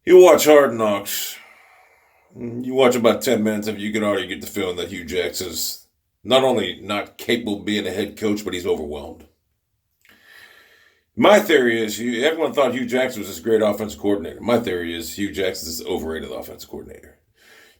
You watch Hard Knocks. You watch about 10 minutes of it, you can already get the feeling that Hue Jackson's not only not capable of being a head coach, but he's overwhelmed. My theory is everyone thought Hue Jackson was this great offensive coordinator. My theory is Hue Jackson's this overrated offensive coordinator.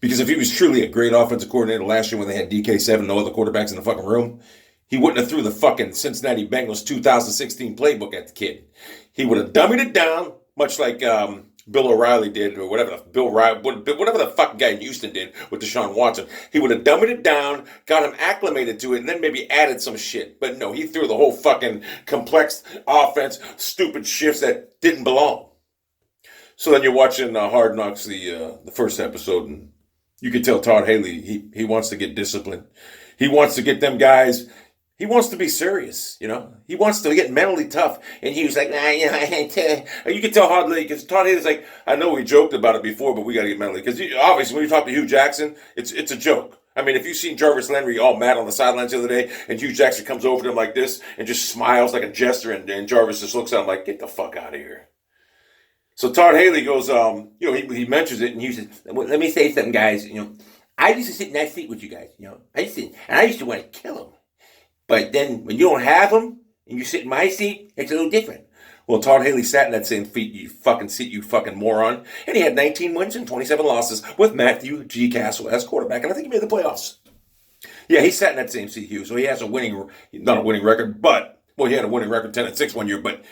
Because if he was truly a great offensive coordinator last year when they had DK7, no other quarterbacks in the fucking room, he wouldn't have threw the fucking Cincinnati Bengals 2016 playbook at the kid. He would have dummied it down, much like Bill O'Reilly did, or whatever whatever the fucking guy in Houston did with Deshaun Watson. He would have dummied it down, got him acclimated to it, and then maybe added some shit. But no, he threw the whole fucking complex offense, stupid shifts that didn't belong. So then you're watching Hard Knocks, the first episode, and you can tell Todd Haley he wants to get disciplined. He wants to get them guys. He wants to be serious, you know. He wants to get mentally tough, and he was like, "Nah, you know, you can tell Todd Haley because Todd Haley's like, I know we joked about it before, but we got to get mentally because obviously when you talk to Hue Jackson, it's a joke. I mean, if you've seen Jarvis Landry all mad on the sidelines the other day, and Hue Jackson comes over to him like this and just smiles like a jester, and Jarvis just looks at him like, get the fuck out of here. So Todd Haley goes, he mentions it, and he says, well, let me say something, guys. I used to sit in that seat with you guys. I used to want to kill him. But then when you don't have him and you sit in my seat, it's a little different. Well, Todd Haley sat in that same seat, you fucking moron. And he had 19 wins and 27 losses with Matthew G. Castle as quarterback. And I think he made the playoffs. Yeah, he sat in that same seat, Hugh. So he has not a winning record, but, well, he had a winning record 10-6 one year, but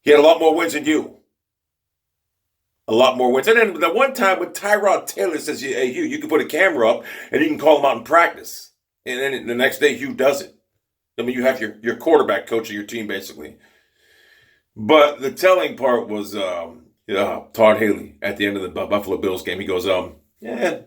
he had a lot more wins than you. A lot more wins. And then the one time when Tyrod Taylor says, hey, Hugh, you can put a camera up and you can call him out in practice. And then the next day, Hugh does it. I mean, you have your quarterback coach of your team, basically. But the telling part was, Todd Haley at the end of the Buffalo Bills game. He goes, the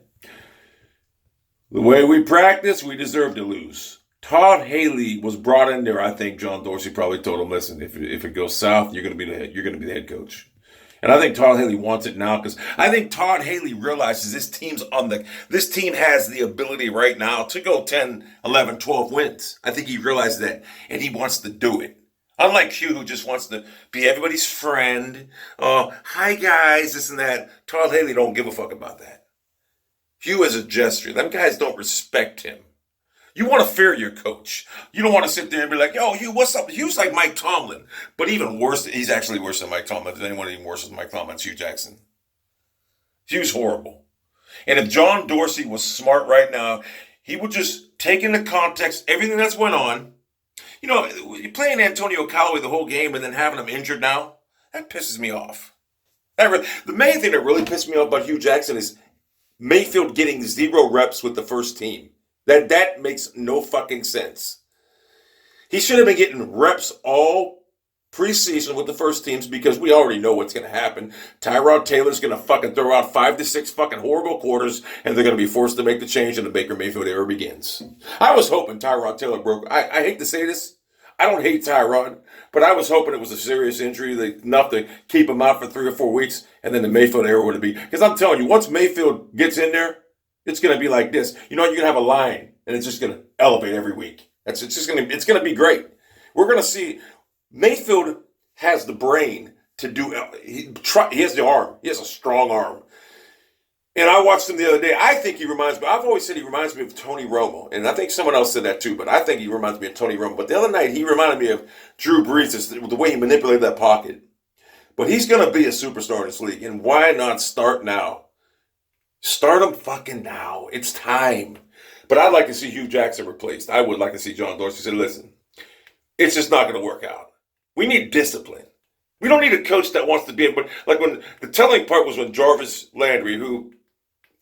way we practice, we deserve to lose. Todd Haley was brought in there. I think John Dorsey probably told him, listen, if it goes south, you're going to be the head coach. And I think Todd Haley wants it now because I think Todd Haley realizes this team has the ability right now to go 10, 11, 12 wins. I think he realizes that, and he wants to do it. Unlike Hugh, who just wants to be everybody's friend. Oh, hi guys, this and that. Todd Haley don't give a fuck about that. Hugh is a gesture. Them guys don't respect him. You want to fear your coach. You don't want to sit there and be like, yo, Hugh, what's up? Hugh's like Mike Tomlin. But even worse, he's actually worse than Mike Tomlin. If anyone even worse than Mike Tomlin, it's Hue Jackson. Hugh's horrible. And if John Dorsey was smart right now, he would just take into context everything that's went on. You're playing Antonio Callaway the whole game and then having him injured now, that pisses me off. The main thing that really pissed me off about Hue Jackson is Mayfield getting 0 reps with the first team. That makes no fucking sense. He should have been getting reps all preseason with the first teams because we already know what's going to happen. Tyrod Taylor's going to fucking throw out 5 to 6 fucking horrible quarters, and they're going to be forced to make the change, and the Baker Mayfield era begins. I was hoping Tyrod Taylor broke. I hate to say this. I don't hate Tyrod, but I was hoping it was a serious injury, enough to keep him out for 3 or 4 weeks, and then the Mayfield era would be. Because I'm telling you, once Mayfield gets in there, it's going to be like this. You're going to have a line, and it's just going to elevate every week. It's going to be great. We're going to see Mayfield has the brain to do. He has the arm. He has a strong arm. And I watched him the other day. I think he reminds me. I've always said he reminds me of Tony Romo, and I think someone else said that too. But I think he reminds me of Tony Romo. But the other night he reminded me of Drew Brees, the way he manipulated that pocket. But he's going to be a superstar in this league, and why not start now? Start him fucking now. It's time. But I'd like to see Hue Jackson replaced. I would like to see John Dorsey say, listen, it's just not going to work out. We need discipline. We don't need a coach that wants to be, but like when the telling part was when Jarvis Landry, who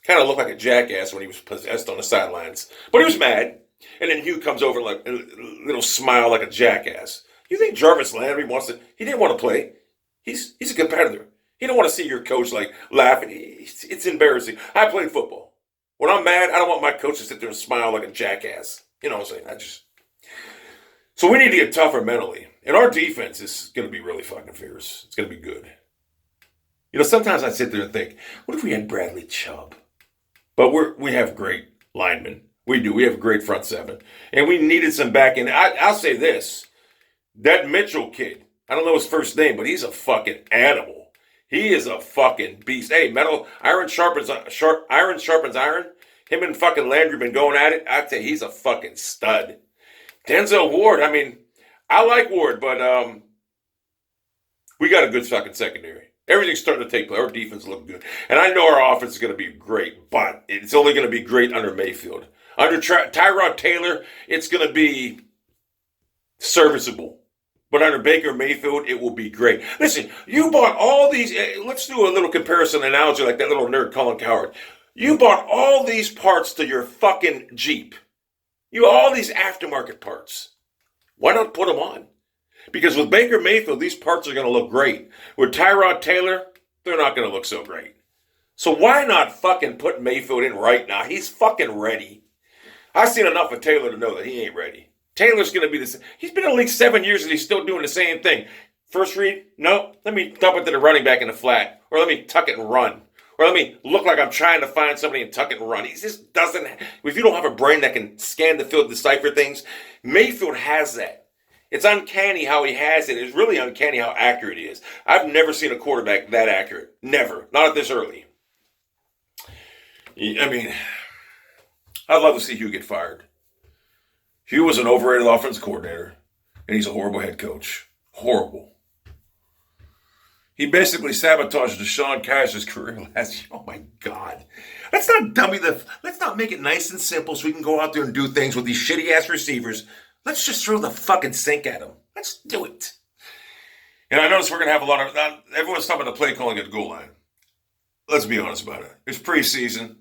kind of looked like a jackass when he was possessed on the sidelines, but he was mad. And then Hugh comes over like a little smile like a jackass. You think Jarvis Landry he didn't want to play. He's a competitor. He don't want to see your coach like laughing. It's embarrassing. I played football. When I'm mad, I don't want my coach to sit there and smile like a jackass. You know what I'm saying? So we need to get tougher mentally. And our defense is going to be really fucking fierce. It's going to be good. Sometimes I sit there and think, what if we had Bradley Chubb? But we have great linemen. We do. We have a great front seven. And we needed some back end. I'll say this. That Mitchell kid, I don't know his first name, but he's a fucking animal. He is a fucking beast. Hey, iron sharpens iron. Him and fucking Landry been going at it. I'd say he's a fucking stud. Denzel Ward, I mean, I like Ward, but we got a good fucking secondary. Everything's starting to take place. Our defense looking good. And I know our offense is going to be great, but it's only going to be great under Mayfield. Under Tyrod Taylor, it's going to be serviceable. But under Baker Mayfield, it will be great. Listen, you bought all these. Let's do a little comparison analogy like that little nerd Colin Cowherd. You bought all these parts to your fucking Jeep. All these aftermarket parts. Why not put them on? Because with Baker Mayfield, these parts are going to look great. With Tyrod Taylor, they're not going to look so great. So why not fucking put Mayfield in right now? He's fucking ready. I've seen enough of Taylor to know that he ain't ready. Taylor's going to be the same. He's been in the league 7 years and he's still doing the same thing. First read, no, let me dump it to the running back in the flat. Or let me tuck it and run. Or let me look like I'm trying to find somebody and tuck it and run. He just doesn't. If you don't have a brain that can scan the field, decipher things, Mayfield has that. It's uncanny how he has it. It's really uncanny how accurate he is. I've never seen a quarterback that accurate. Never. Not at this early. I mean, I'd love to see Hue get fired. Hue was an overrated offensive coordinator, and he's a horrible head coach. Horrible. He basically sabotaged Deshaun Kaiser's career last year. Oh, my God. Let's not make it nice and simple so we can go out there and do things with these shitty-ass receivers. Let's just throw the fucking sink at them. Let's do it. And I notice we're going to have a lot of... everyone's talking about the play calling at the goal line. Let's be honest about it. It's preseason.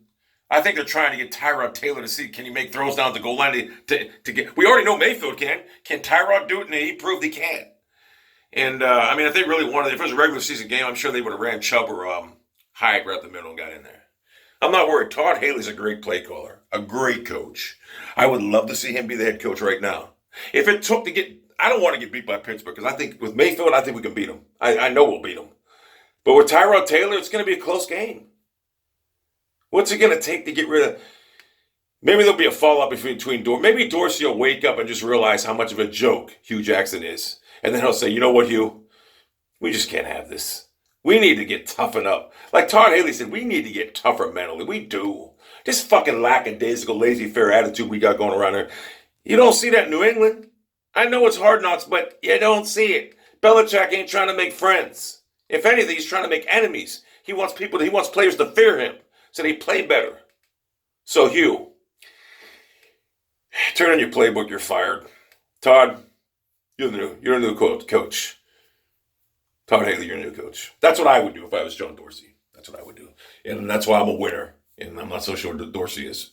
I think they're trying to get Tyrod Taylor to see, can he make throws down the goal line to get... We already know Mayfield can. Can Tyrod do it? And he proved he can. And, I mean, if they really wanted... If it was a regular season game, I'm sure they would have ran Chubb or Hyatt right up the middle and got in there. I'm not worried. Todd Haley's a great play caller. A great coach. I would love to see him be the head coach right now. If it took to get... I don't want to get beat by Pittsburgh because I think with Mayfield, I think we can beat them. I know we'll beat them. But with Tyrod Taylor, it's going to be a close game. What's it going to take to get rid of... Maybe there'll be a fallout between Dorsey. Maybe Dorsey will wake up and just realize how much of a joke Hue Jackson is. And then he'll say, you know what, Hugh? We just can't have this. We need to get toughened up. Like Todd Haley said, we need to get tougher mentally. We do. This fucking lackadaisical, laissez-faire attitude we got going around there. You don't see that in New England. I know it's hard knocks, but you don't see it. Belichick ain't trying to make friends. If anything, he's trying to make enemies. He wants players to fear him so they play better. So, Hugh, turn in your playbook, you're fired. Todd, you're a new coach. Todd Haley, you're a new coach. That's what I would do if I was John Dorsey. That's what I would do. And that's why I'm a winner. And I'm not so sure that Dorsey is.